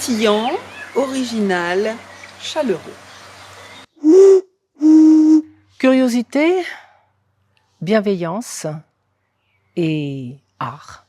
pétillant, original, chaleureux. Curiosité, bienveillance et art.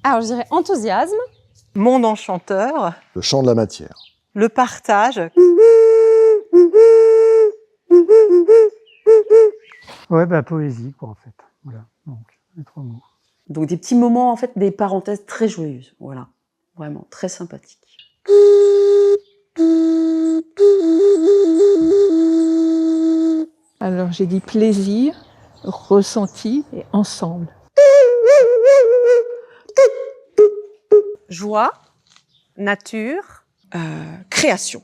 Alors je dirais enthousiasme. Monde enchanteur. Le chant de la matière. Le partage. Ouais, bah poésie, quoi, en fait. Voilà, donc, les 3 mots. Donc des petits moments, en fait, des parenthèses très joyeuses. Voilà, vraiment très sympathiques. Alors j'ai dit plaisir, ressenti et ensemble. Joie. Nature. Création.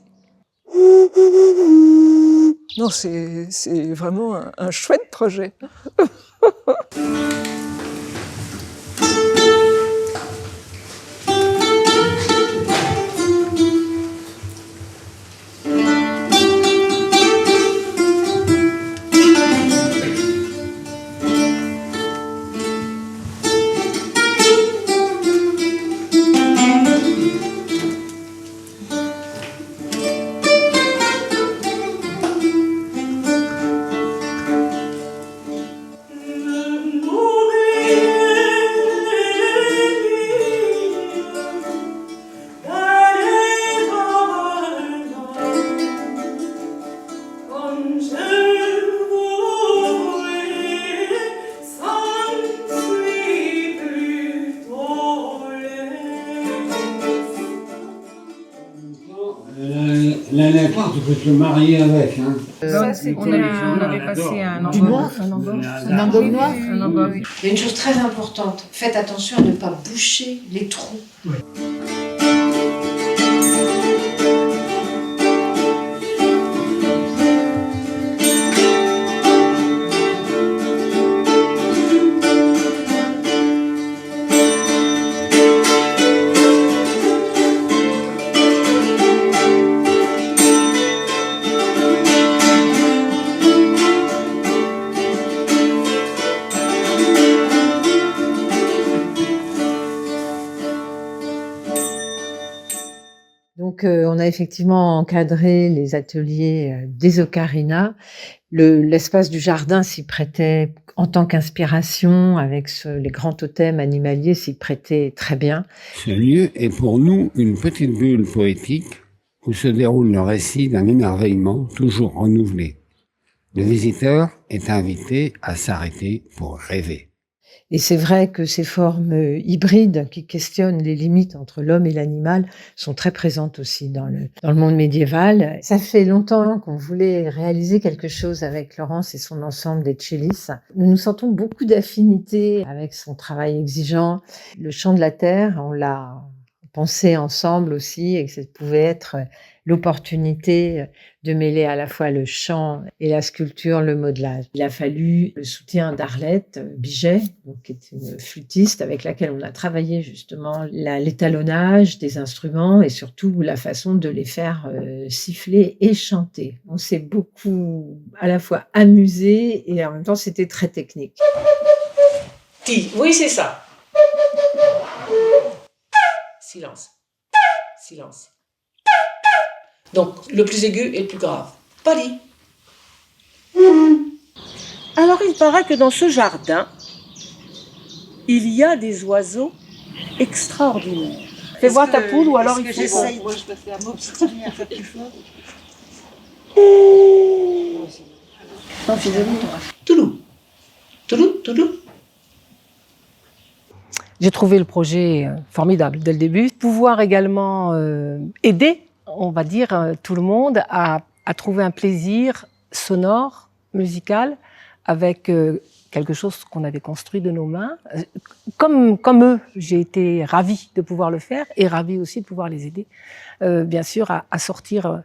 Non, c'est vraiment un chouette projet. L'année tu peux te marier avec. Hein. On avait passé un Du noir, un engobe noir. Il y a une chose très importante, faites attention à ne pas boucher les trous. Ouais. Donc, on a effectivement encadré les ateliers des ocarinas. L'espace du jardin s'y prêtait en tant qu'inspiration, avec les grands totems animaliers s'y prêtait très bien. Ce lieu est pour nous une petite bulle poétique où se déroule le récit d'un émerveillement toujours renouvelé. Le visiteur est invité à s'arrêter pour rêver. Et c'est vrai que ces formes hybrides qui questionnent les limites entre l'homme et l'animal sont très présentes aussi dans le monde médiéval. Ça fait longtemps qu'on voulait réaliser quelque chose avec Laurence et son ensemble des Cellis. Nous nous sentons beaucoup d'affinité avec son travail exigeant. Le chant de la terre, on l'a pensé ensemble aussi et que ça pouvait être l'opportunité de mêler à la fois le chant et la sculpture, le modelage. Il a fallu le soutien d'Arlette Biget, qui est une flûtiste avec laquelle on a travaillé justement l'étalonnage des instruments et surtout la façon de les faire siffler et chanter. On s'est beaucoup à la fois amusé et en même temps c'était très technique. Oui, c'est ça. Silence. Silence. Donc, le plus aigu et le plus grave. Pali. Alors, il paraît que dans ce jardin, il y a des oiseaux extraordinaires. Fais voir ta poule ou alors il faut... J'essaye, moi je préfère m'obstiner à faire plus fort. Non, finalement. Toulou. Toulou, toulou. J'ai trouvé le projet formidable dès le début. Pouvoir également aider, on va dire, tout le monde à trouver un plaisir sonore, musical, avec quelque chose qu'on avait construit de nos mains. Comme eux, j'ai été ravie de pouvoir le faire et ravie aussi de pouvoir les aider, bien sûr, à sortir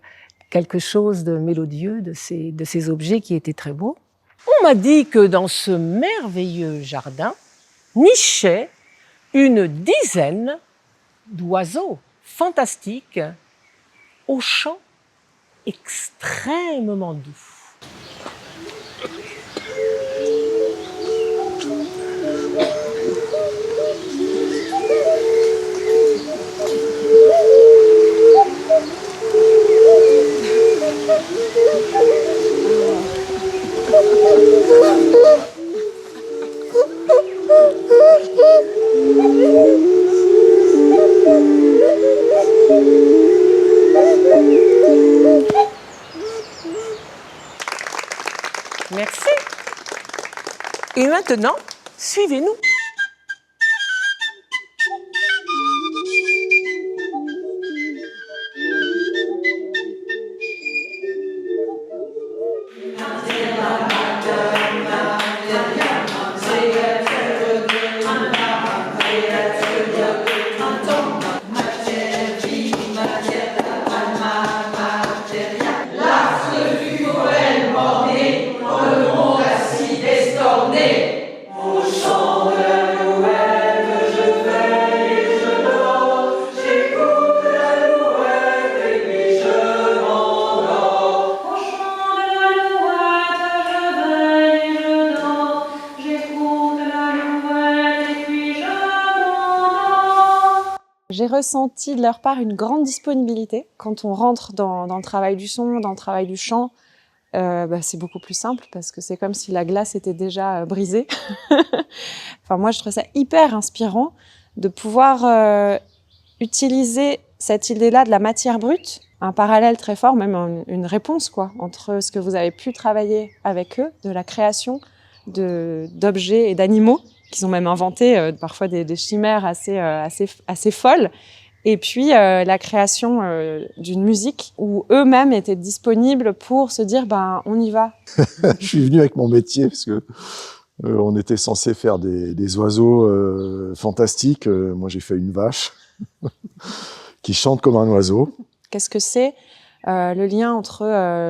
quelque chose de mélodieux de ces objets qui étaient très beaux. On m'a dit que dans ce merveilleux jardin nichait une dizaine d'oiseaux fantastiques au chant extrêmement doux. Et maintenant, suivez-nous. J'ai ressenti de leur part une grande disponibilité. Quand on rentre dans le travail du son, dans le travail du chant, c'est beaucoup plus simple parce que c'est comme si la glace était déjà brisée. Enfin, moi, je trouve ça hyper inspirant de pouvoir utiliser cette idée-là de la matière brute, un parallèle très fort, même une réponse quoi, entre ce que vous avez pu travailler avec eux, de la création d'objets et d'animaux, qu'ils ont même inventé parfois des chimères assez folles, et puis la création d'une musique où eux-mêmes étaient disponibles pour se dire on y va. Je suis venu avec mon métier parce que on était censé faire des oiseaux fantastiques. Moi j'ai fait une vache qui chante comme un oiseau. Qu'est-ce que c'est le lien entre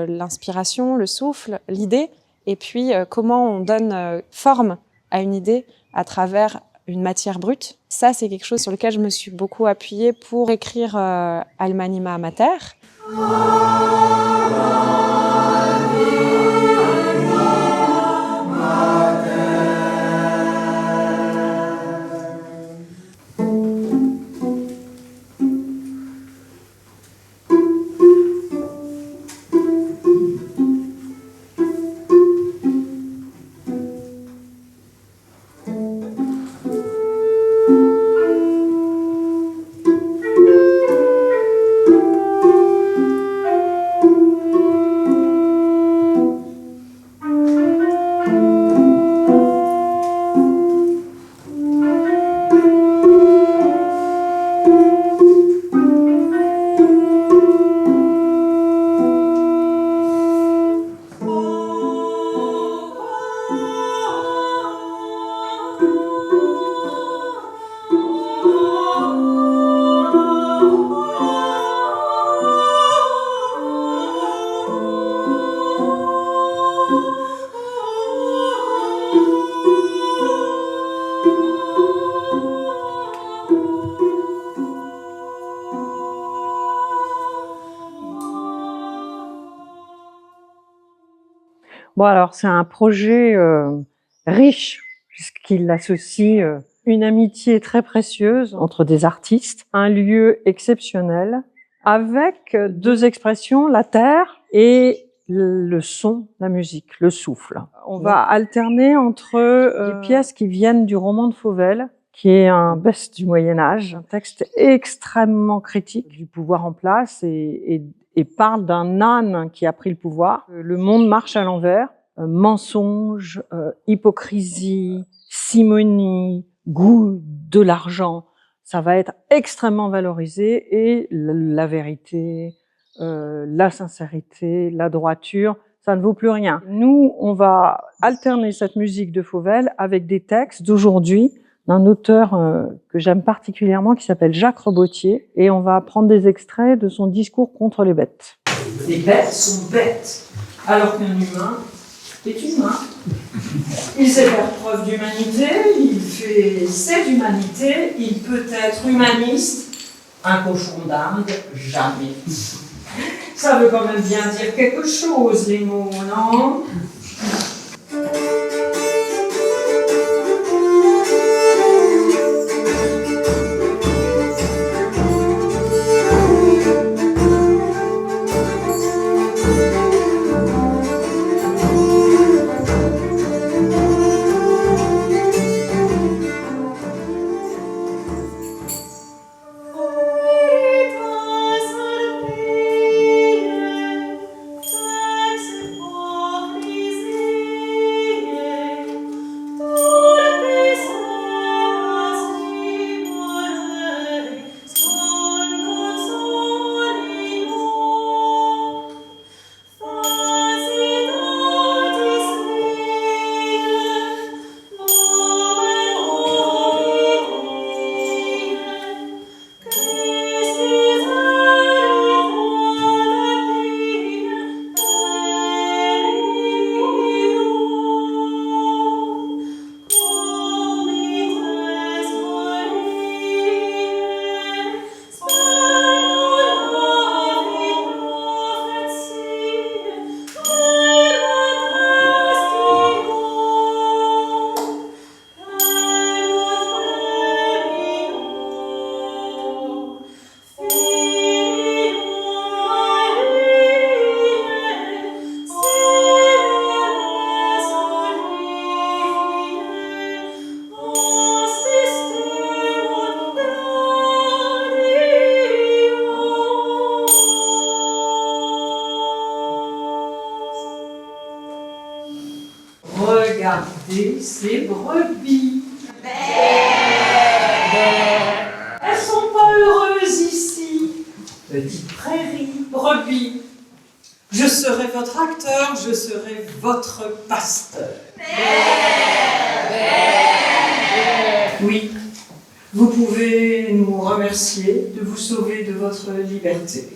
l'inspiration, le souffle, l'idée, et puis comment on donne forme à une idée à travers une matière brute. Ça, c'est quelque chose sur lequel je me suis beaucoup appuyée pour écrire Almanima Mater. Bon, alors, c'est un projet riche, puisqu'il associe une amitié très précieuse entre des artistes, un lieu exceptionnel, avec deux expressions, la terre et le son, la musique, le souffle. On va alterner entre des pièces qui viennent du roman de Fauvel, qui est un best du Moyen-Âge, un texte extrêmement critique du pouvoir en place et parle d'un âne qui a pris le pouvoir. Le monde marche à l'envers. Mensonge, hypocrisie, simonie, goût de l'argent, ça va être extrêmement valorisé, et la vérité, la sincérité, la droiture, ça ne vaut plus rien. Nous, on va alterner cette musique de Fauvel avec des textes d'aujourd'hui d'un auteur que j'aime particulièrement qui s'appelle Jacques Robottier, et on va prendre des extraits de son discours contre les bêtes. Les bêtes sont bêtes, alors qu'un humain est humain. Il sait faire preuve d'humanité, il fait cette humanité, il peut être humaniste, un cochon d'Inde, jamais. Ça veut quand même bien dire quelque chose, les mots, non ? Regardez ces brebis. Elles sont pas heureuses ici. Petite prairie, brebis. Je serai votre acteur, je serai votre pasteur. Oui, vous pouvez nous remercier de vous sauver de votre liberté.